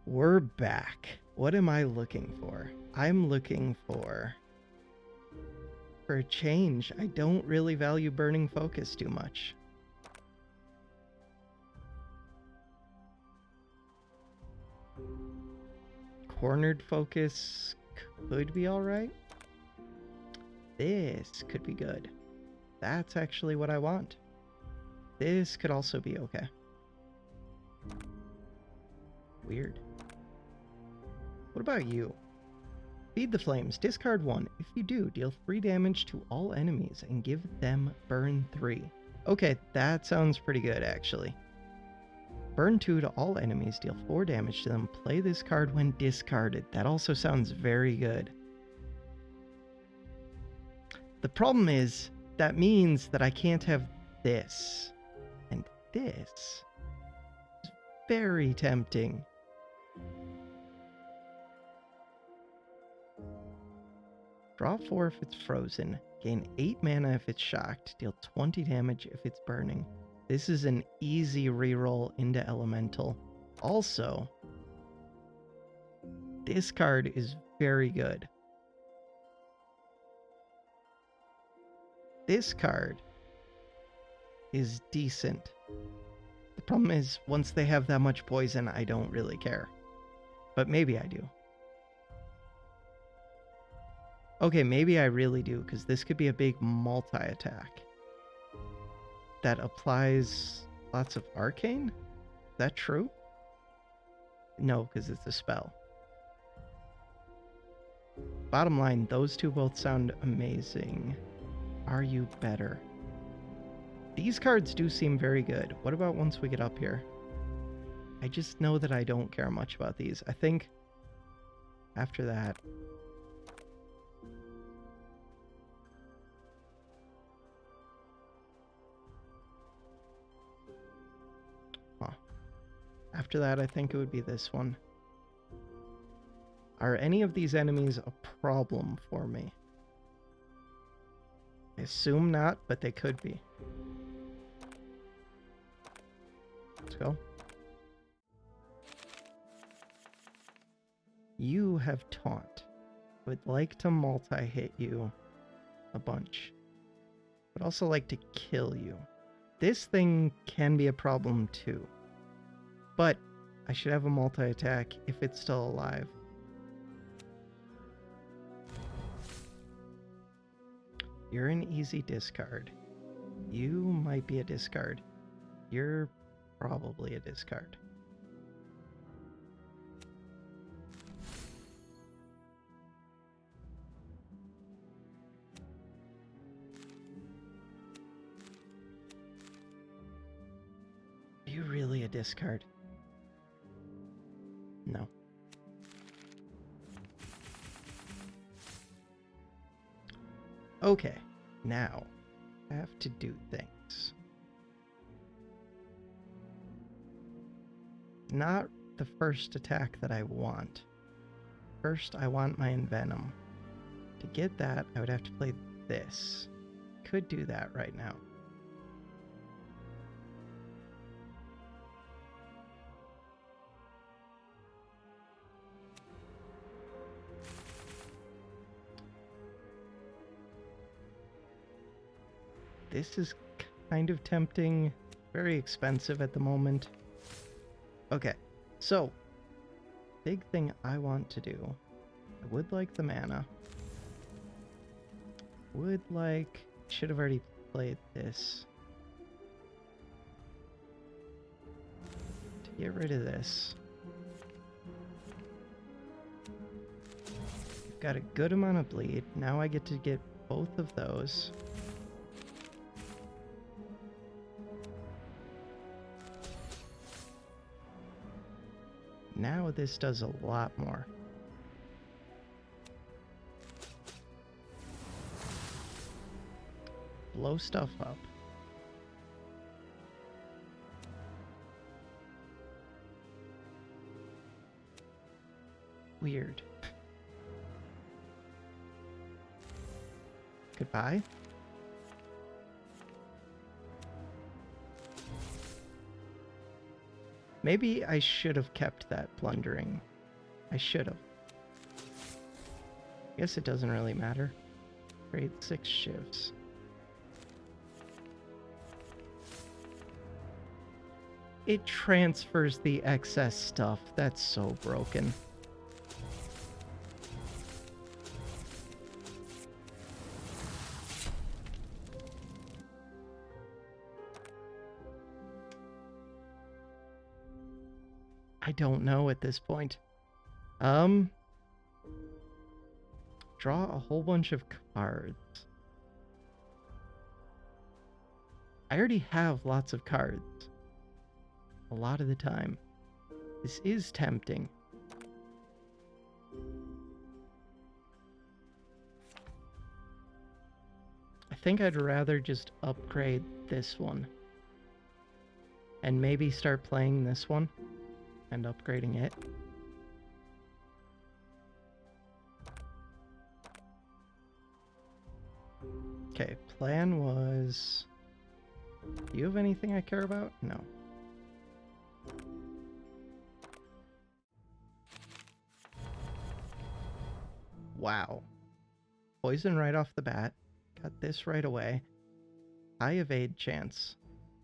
We're back. What am I looking for? I'm looking for a change. I don't really value Burning Focus too much. Cornered Focus could be alright. This could be good. That's actually what I want. This could also be okay. Weird. What about you? Feed the Flames. Discard 1. If you do, deal 3 damage to all enemies and give them burn 3. Okay, that sounds pretty good, actually. Burn 2 to all enemies, deal 4 damage to them. Play this card when discarded. That also sounds very good. The problem is, that means that I can't have this. And this is very tempting. Draw 4 if it's frozen. Gain 8 mana if it's shocked. Deal 20 damage if it's burning. This is an easy reroll into Elemental. Also, this card is very good. This card is decent. The problem is, once they have that much poison, I don't really care. But maybe I do. Okay, maybe I really do, because this could be a big multi-attack that applies lots of arcane? Is that true? No, because it's a spell. Bottom line, those two both sound amazing. Are you better? These cards do seem very good. What about once we get up here? I just know that I don't care much about these. I think after that... After that, I think it would be this one. Are any of these enemies a problem for me? I assume not, but they could be. Let's go. You have Taunt. Would like to multi-hit you a bunch. Would also like to kill you. This thing can be a problem too. But I should have a multi-attack if it's still alive. You're an easy discard. You might be a discard. You're probably a discard. Are you really a discard? No. Okay, now I have to do things. Not the first attack that I want. First, I want my Envenom. To get that, I would have to play this. Could do that right now. This is kind of tempting, very expensive at the moment. Okay, so, big thing I want to do, I would like the mana. Should have already played this. To get rid of this. Got a good amount of bleed, now I get to get both of those. Now this does a lot more. Blow stuff up. Weird. Goodbye. Maybe I should have kept that plundering. I should have. Guess it doesn't really matter. Create 6 shifts. It transfers the excess stuff. That's so broken. I don't know at this point. Draw a whole bunch of cards. I already have lots of cards. A lot of the time. This is tempting. I think I'd rather just upgrade this one. And maybe start playing this one. And upgrading it. Okay, plan was... Do you have anything I care about? No. Wow. Poison right off the bat. Got this right away. High evade chance.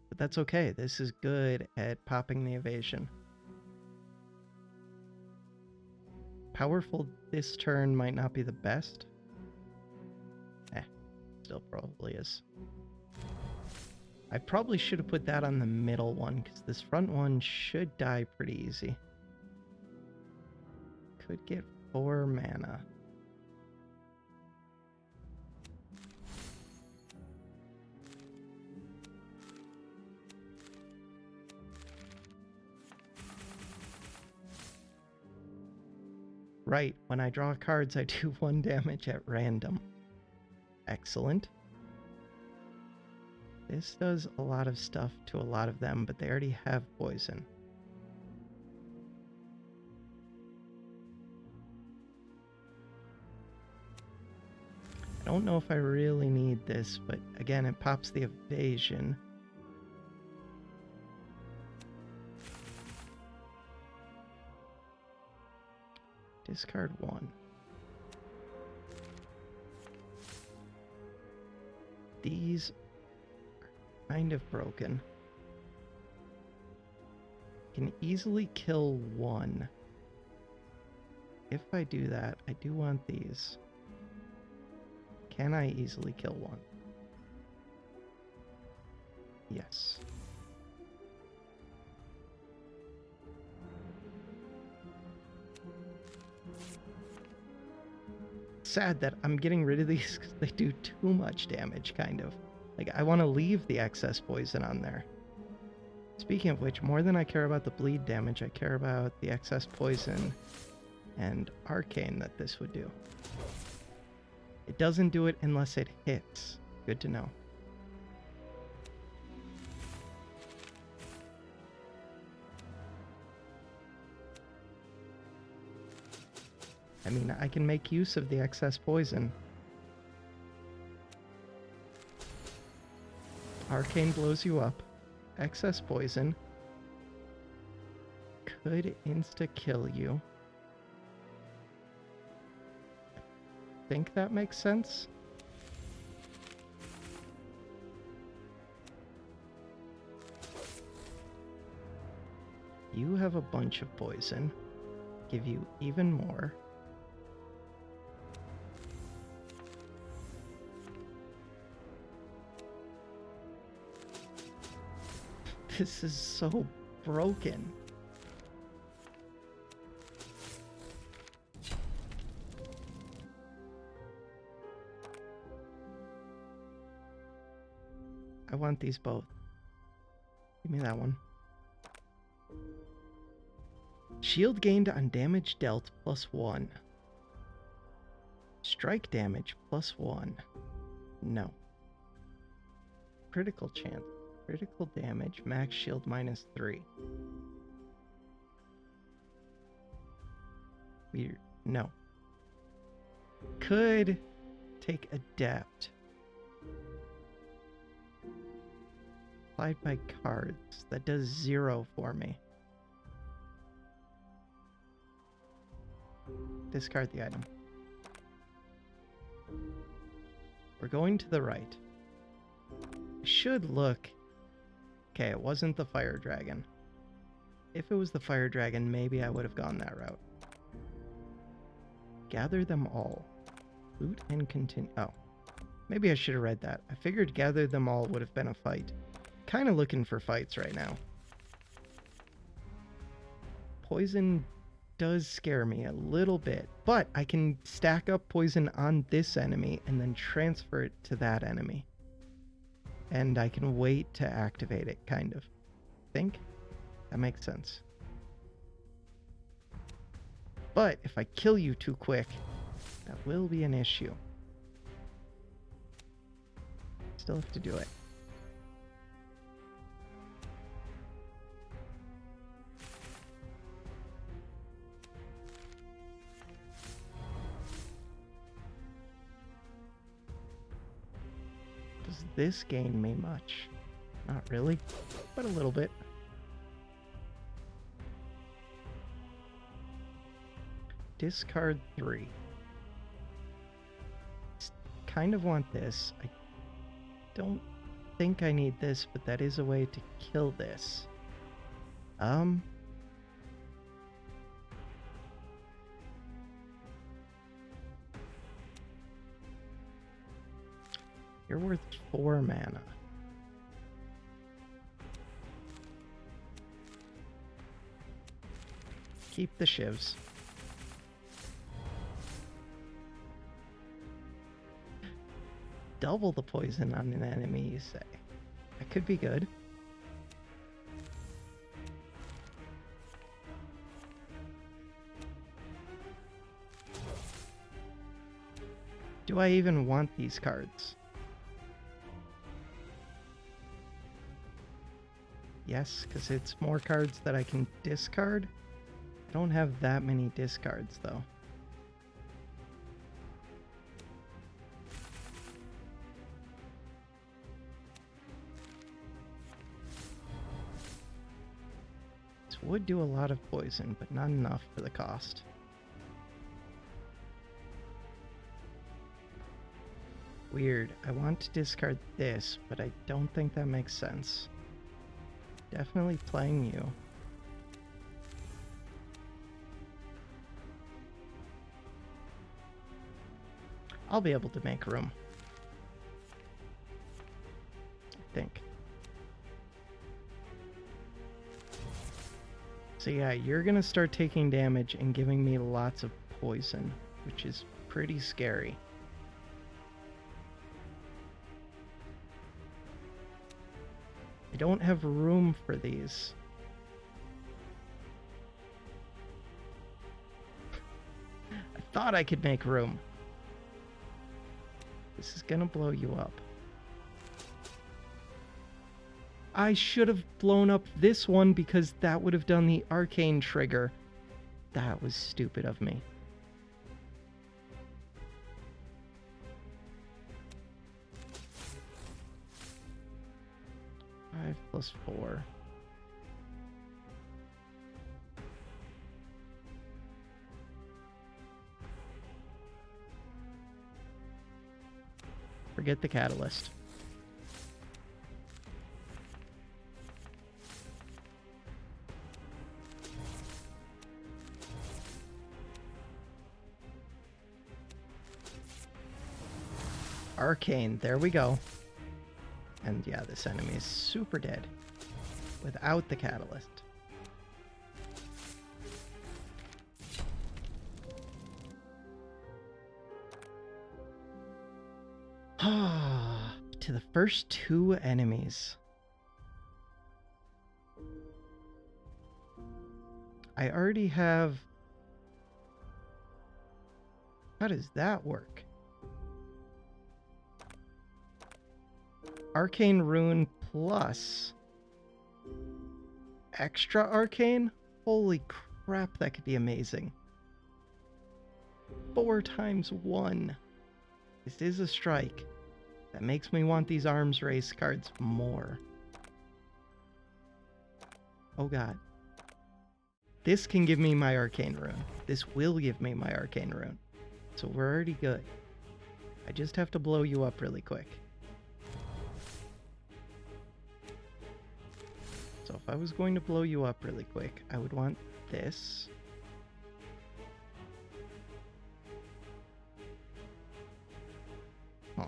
But that's okay. This is good at popping the evasion. Powerful this turn might not be the best. Still probably is. I probably should have put that on the middle one, because this front one should die pretty easy. Could get 4 mana. Right, when I draw cards, I do 1 damage at random. Excellent. This does a lot of stuff to a lot of them, but they already have poison. I don't know if I really need this, but again, it pops the evasion. Discard 1. These are kind of broken. Can easily kill 1. If I do that, I do want these. Can I easily kill 1? Yes. Sad that I'm getting rid of these because they do too much damage, kind of. Like, I want to leave the excess poison on there. Speaking of which, more than I care about the bleed damage, I care about the excess poison and arcane that this would do. It doesn't do it unless it hits. Good to know. I mean, I can make use of the excess poison. Arcane blows you up. Excess poison. Could insta-kill you. I think that makes sense. You have a bunch of poison. Give you even more. This is so broken. I want these both. Give me that one. Shield gained on damage dealt +1. Strike damage +1. No. Critical chance. Critical damage, max shield -3. Weird. No. Could take adapt. Applied by cards. That does 0 for me. discard the item. We're going to the right. I should look. Okay, it wasn't the fire dragon. If it was the fire dragon, maybe I would have gone that route. Gather them all. Loot and continue. Oh, maybe I should have read that. I figured gather them all would have been a fight. Kind of looking for fights right now. Poison does scare me a little bit, but I can stack up poison on this enemy and then transfer it to that enemy. And I can wait to activate it, kind of. Think? That makes sense. But if I kill you too quick, that will be an issue. Still have to do it. Does this gain me much? Not really, but a little bit. Discard 3. Kind of want this. I don't think I need this, but that is a way to kill this. You're worth 4 mana. Keep the shivs. Double the poison on an enemy, you say? That could be good. Do I even want these cards? Yes, because it's more cards that I can discard. I don't have that many discards, though. This would do a lot of poison, but not enough for the cost. Weird. I want to discard this, but I don't think that makes sense. Definitely playing you. I'll be able to make room. I think. So yeah, you're gonna start taking damage and giving me lots of poison, which is pretty scary. I don't have room for these. I thought I could make room. This is gonna blow you up. I should have blown up this one because that would have done the arcane trigger. That was stupid of me. +4. Forget the catalyst. Arcane, there we go. And yeah, this enemy is super dead without the catalyst. To the first 2 enemies. I already have... How does that work? Arcane Rune plus extra arcane? Holy crap, that could be amazing. 4 times 1. This is a strike. That makes me want these arms race cards more. Oh god. This can give me my Arcane Rune. This will give me my Arcane Rune. So we're already good. I just have to blow you up really quick. So if I was going to blow you up really quick, I would want this. Oh.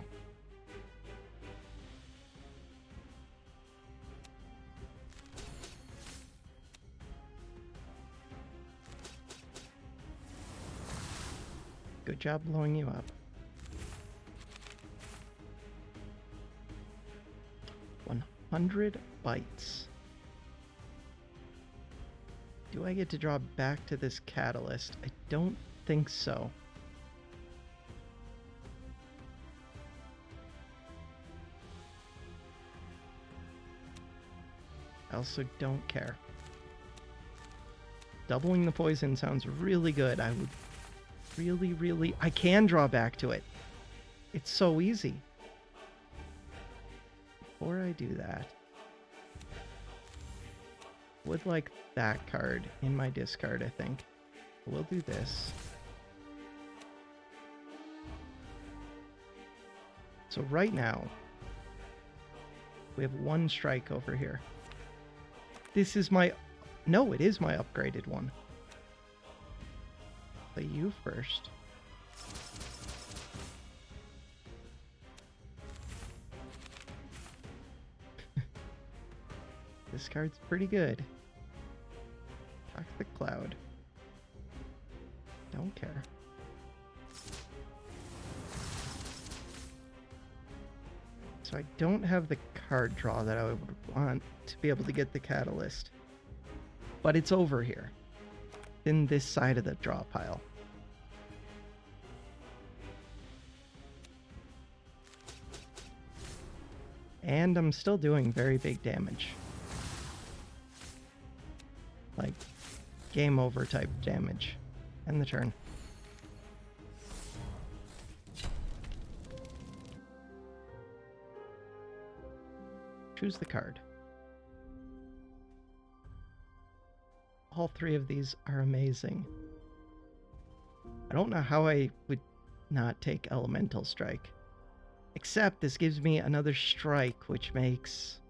Good job blowing you up. 100 bites. Do I get to draw back to this catalyst? I don't think so. I also don't care. Doubling the poison sounds really good. I would really... I can draw back to it. It's so easy. Before I do that, would like that card in my discard, I think. We'll do this. So right now, we have one strike over here. This is my... No, it is my upgraded one. Play you first. This card's pretty good. Toxic Cloud. Don't care. So I don't have the card draw that I would want to be able to get the catalyst. But it's over here. In this side of the draw pile. And I'm still doing very big damage. Like, game over type damage. End the turn. Choose the card. All three of these are amazing. I don't know how I would not take Elemental Strike. Except this gives me another strike, which makes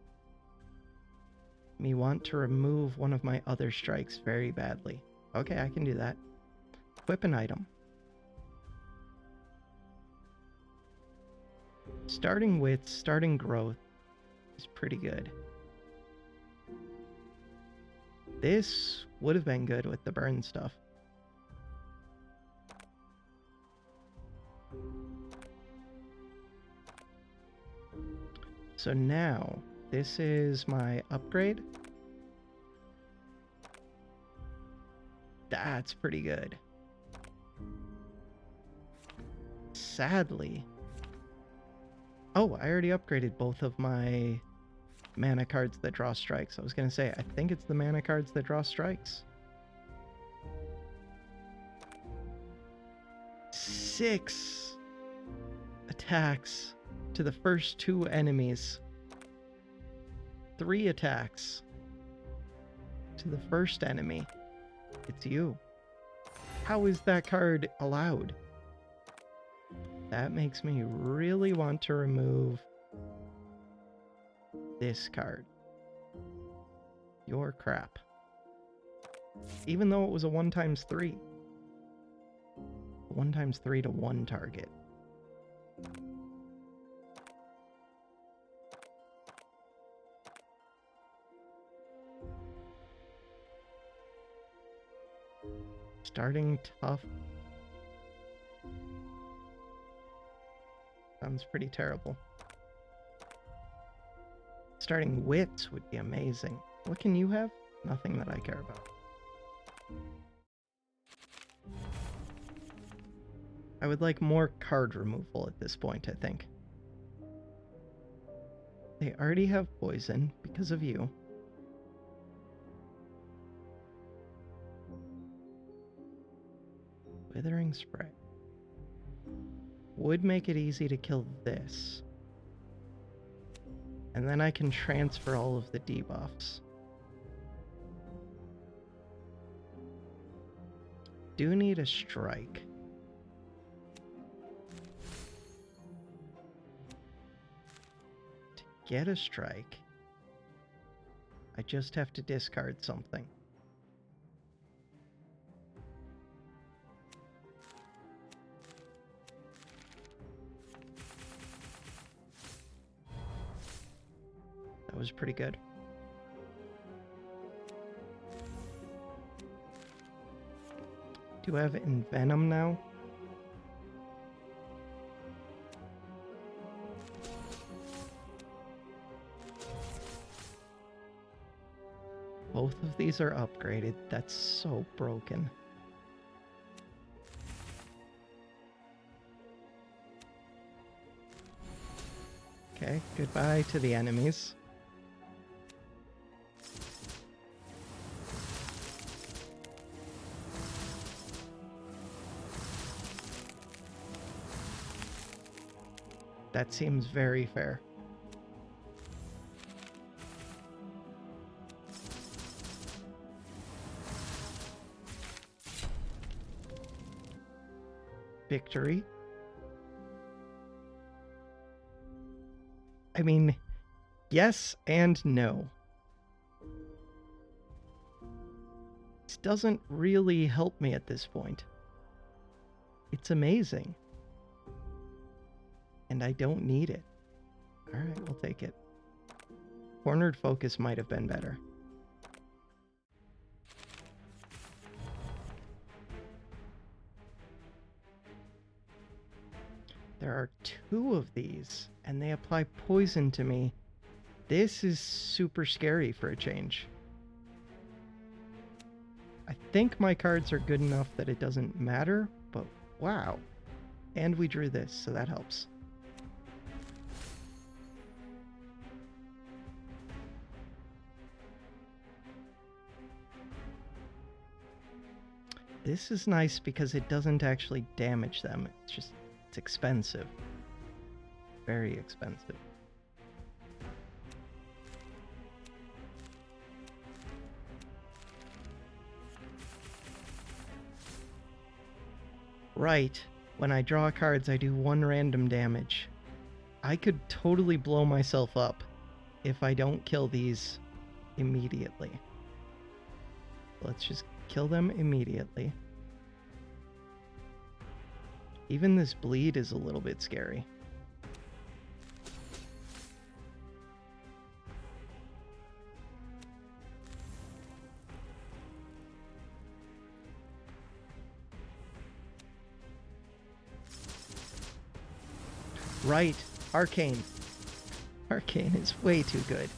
me want to remove one of my other strikes very badly. Okay, I can do that. Equip an item. Starting growth is pretty good. This would have been good with the burn stuff. So now, this is my upgrade. That's pretty good. Sadly... Oh, I already upgraded both of my mana cards that draw strikes. I was going to say, I think it's the mana cards that draw strikes. 6 attacks to the first 2 enemies. 3 attacks to the first enemy. It's you. How is that card allowed? That makes me really want to remove this card. Your crap. Even though it was a 1x3. 1x3 to 1 target. Starting tough. Sounds pretty terrible. Starting wits would be amazing. What can you have? Nothing that I care about. I would like more card removal at this point, I think. They already have poison because of you. Withering Spray. Would make it easy to kill this. And then I can transfer all of the debuffs. do need a strike. To get a strike, I just have to discard something. That was pretty good. Do I have Envenom now? Both of these are upgraded. That's so broken. Okay, goodbye to the enemies. That seems very fair. Victory. I mean, yes and no. This doesn't really help me at this point. It's amazing. And I don't need it. Alright, we'll take it. Cornered Focus might have been better. There are 2 of these, and they apply poison to me. This is super scary for a change. I think my cards are good enough that it doesn't matter, but wow. And we drew this, so that helps. This is nice because it doesn't actually damage them. It's expensive. Very expensive. Right. When I draw cards, I do 1 random damage. I could totally blow myself up if I don't kill these immediately. Let's just kill them immediately. Even this bleed is a little bit scary. Right, Arcane. Arcane is way too good.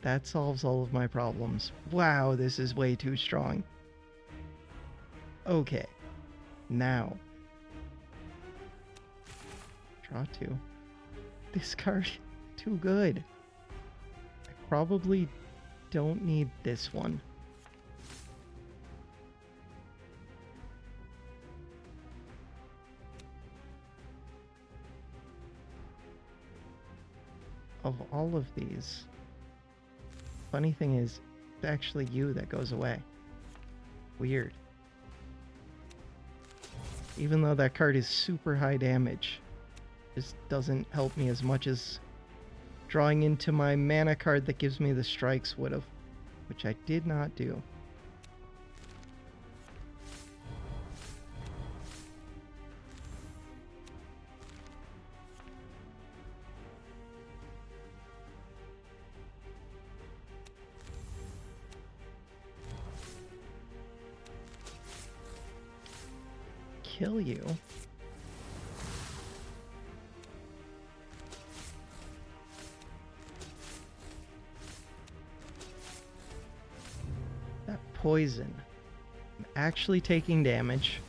That solves all of my problems. Wow, this is way too strong. Okay, now. Draw 2. This card, too good. I probably don't need this one. Of all of these, funny thing is, it's actually you that goes away. Weird. Even though that card is super high damage, this doesn't help me as much as drawing into my mana card that gives me the strikes would have, which I did not do. Kill you. That poison. I'm actually taking damage.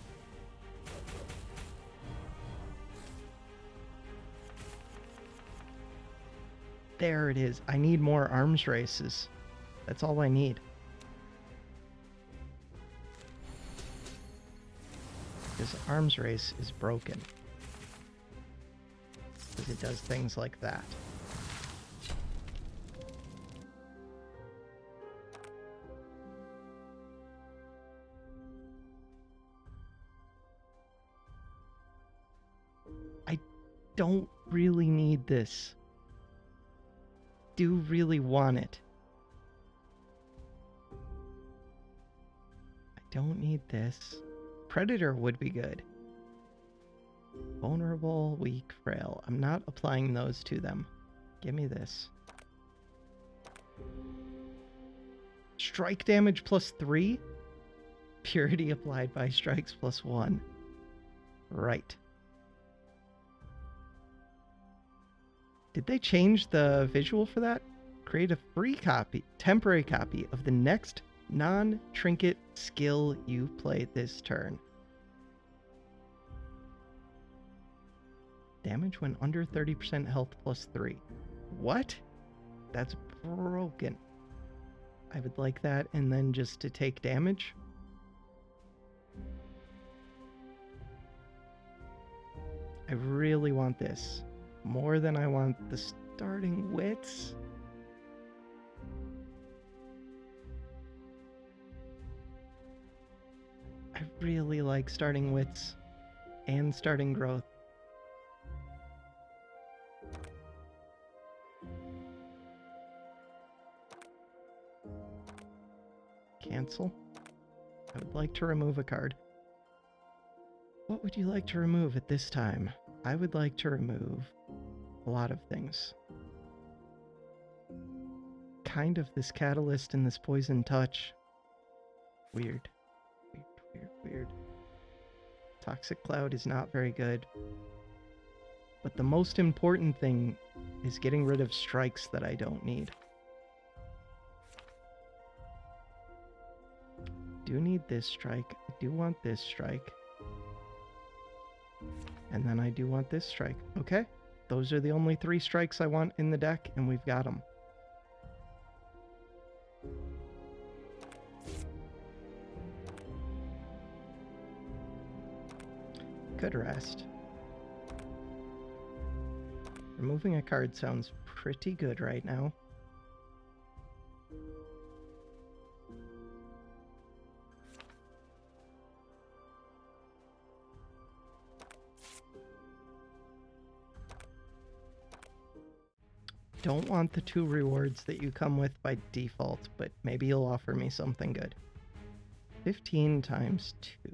There it is. I need more arms races. That's all I need. This arms race is broken. Because it does things like that. don't really need this. Do really want it. I don't need this. Predator would be good. Vulnerable, weak, frail. I'm not applying those to them. Give me this. Strike damage +3. Purity applied by strikes +1. Right. Did they change the visual for that? Create a free copy, temporary copy of the next non-trinket skill you play this turn. Damage when under 30% health +3. What? That's broken. I would like that, and then just to take damage. I really want this. More than I want the starting wits. I really like starting wits and starting growth. Cancel. I would like to remove a card. What would you like to remove at this time? I would like to remove a lot of things. Kind of this Catalyst and this Poison Touch. Weird. Weird. Toxic Cloud is not very good. But the most important thing is getting rid of strikes that I don't need. Do need this strike. I do want this strike. And then I do want this strike. Okay. Those are the only 3 strikes I want in the deck, and we've got them. Could rest. Removing a card sounds pretty good right now. Don't want the 2 rewards that you come with by default, but maybe you'll offer me something good. 15 times 2.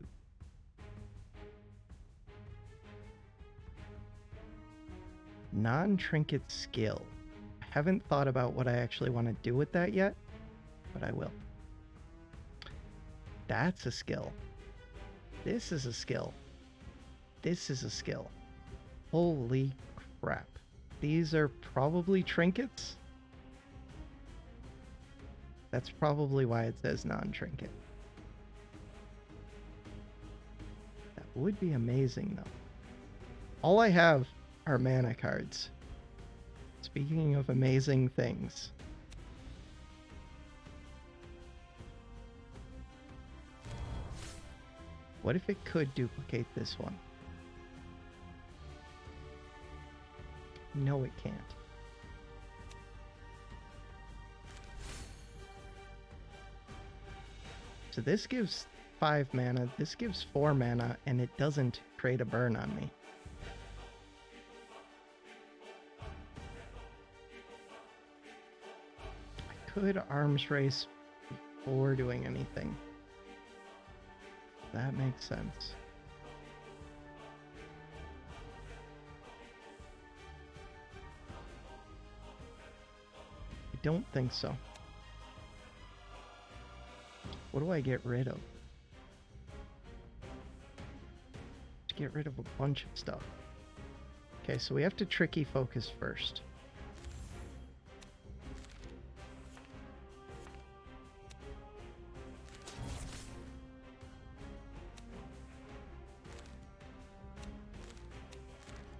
Non-trinket skill. I haven't thought about what I actually want to do with that yet, but I will. That's a skill. This is a skill. This is a skill. Holy crap. These are probably trinkets. That's probably why it says non-trinket. That would be amazing, though. All I have are mana cards. Speaking of amazing things. What if it could duplicate this one? No, it can't. So this gives 5 mana, this gives 4 mana, and it doesn't create a burn on me. I could arms race before doing anything. That makes sense. I don't think so. What do I get rid of? To get rid of a bunch of stuff. Okay, so we have to tricky focus first.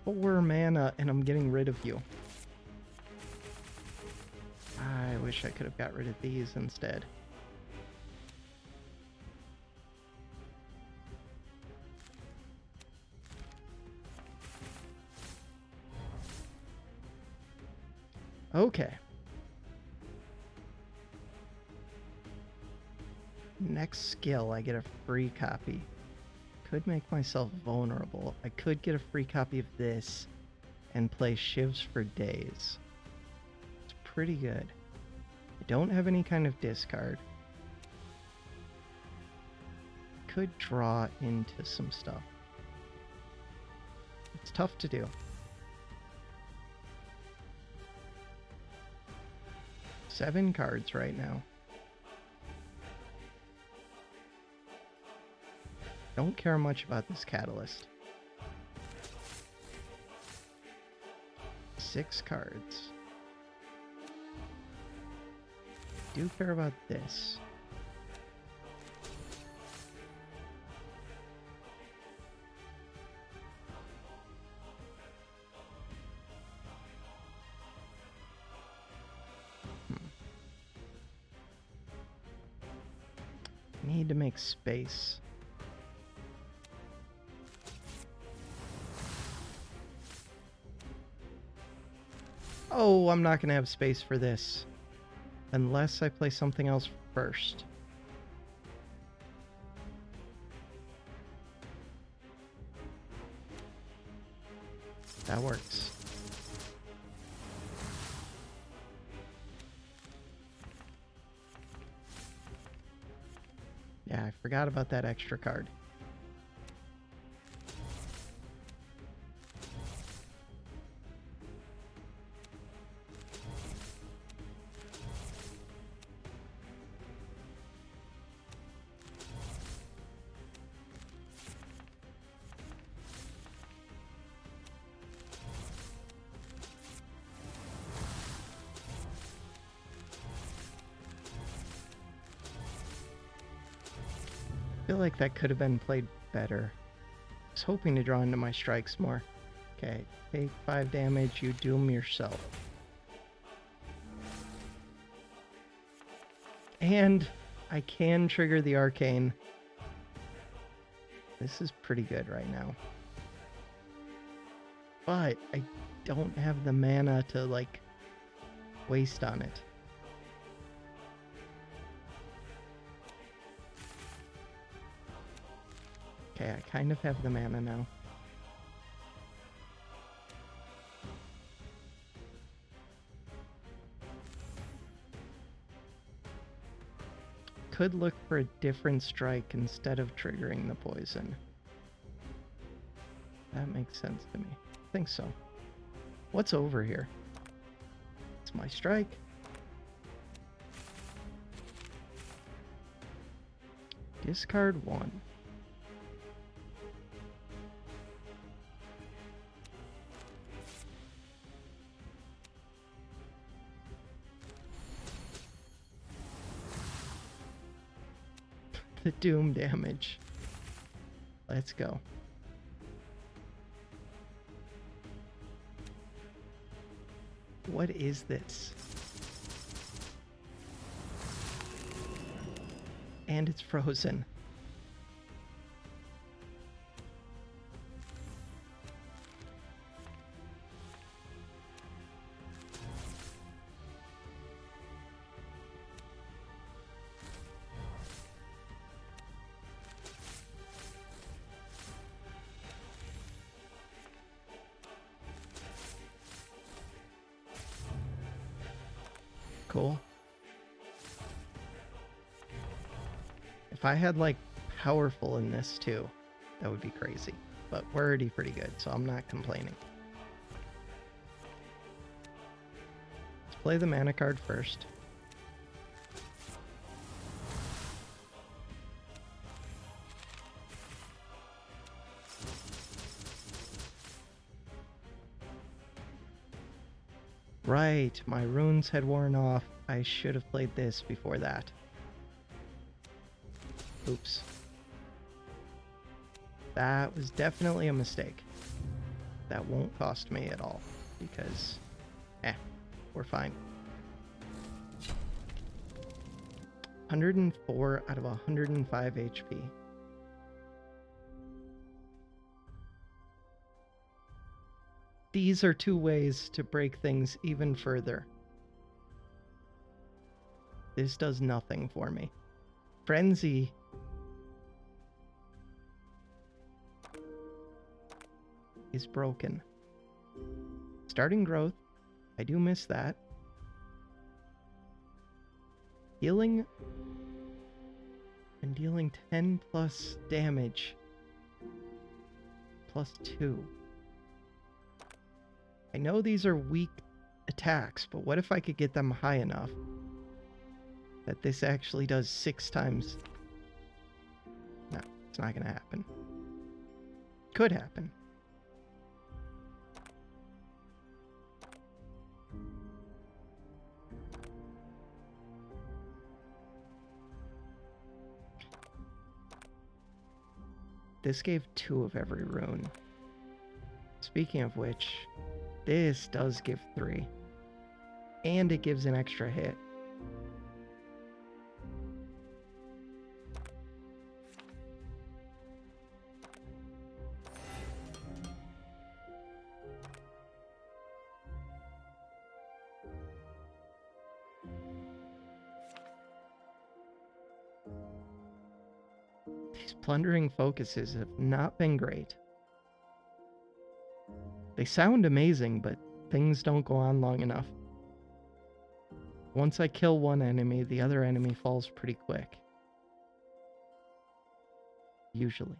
Four mana and I'm getting rid of you. I wish I could have got rid of these instead. Okay. Next skill, I get a free copy. Could make myself vulnerable. I could get a free copy of this. and play shivs for days. It's pretty good. I don't have any kind of discard. Could draw into some stuff. It's tough to do. 7 cards right now. Don't care much about this catalyst. 6 cards. Do care about this. Need to make space. Oh, I'm not going to have space for this. Unless I play something else first. That works. Yeah, I forgot about that extra card. I feel like that could have been played better. I was hoping to draw into my strikes more. Okay, take 5 damage, you doom yourself. And I can trigger the Arcane. This is pretty good right now. But I don't have the mana to, like, waste on it. Okay, I kind of have the mana now. Could look for a different strike instead of triggering the poison. That makes sense to me. I think so. What's over here? It's my strike. Discard 1. The doom damage. Let's go. What is this? And it's frozen. Cool. If I had, like, powerful in this too, that would be crazy. But we're already pretty good, so I'm not complaining. Let's play the mana card first. Right, my runes had worn off. I should have played this before that. Oops. That was definitely a mistake. That won't cost me at all, because, we're fine. 104 out of 105 HP. These are 2 ways to break things even further. This does nothing for me. Frenzy is broken. Starting growth. I do miss that. Healing and dealing 10 plus damage. Plus 2. I know these are weak attacks, but what if I could get them high enough that this actually does 6 times? No, it's not going to happen. Could happen. This gave 2 of every rune. Speaking of which, this does give 3. And it gives an extra hit. These Plundering Focuses have not been great. They sound amazing, but things don't go on long enough. Once I kill one enemy, the other enemy falls pretty quick. Usually.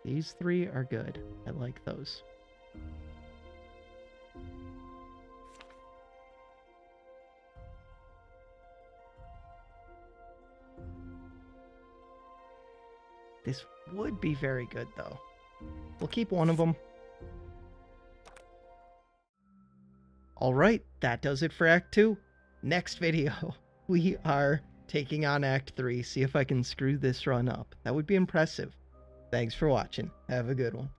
These 3 are good. I like those. This would be very good, though. We'll keep one of them. Alright, that does it for Act 2. Next video, we are taking on Act 3. See if I can screw this run up. That would be impressive. Thanks for watching. Have a good one.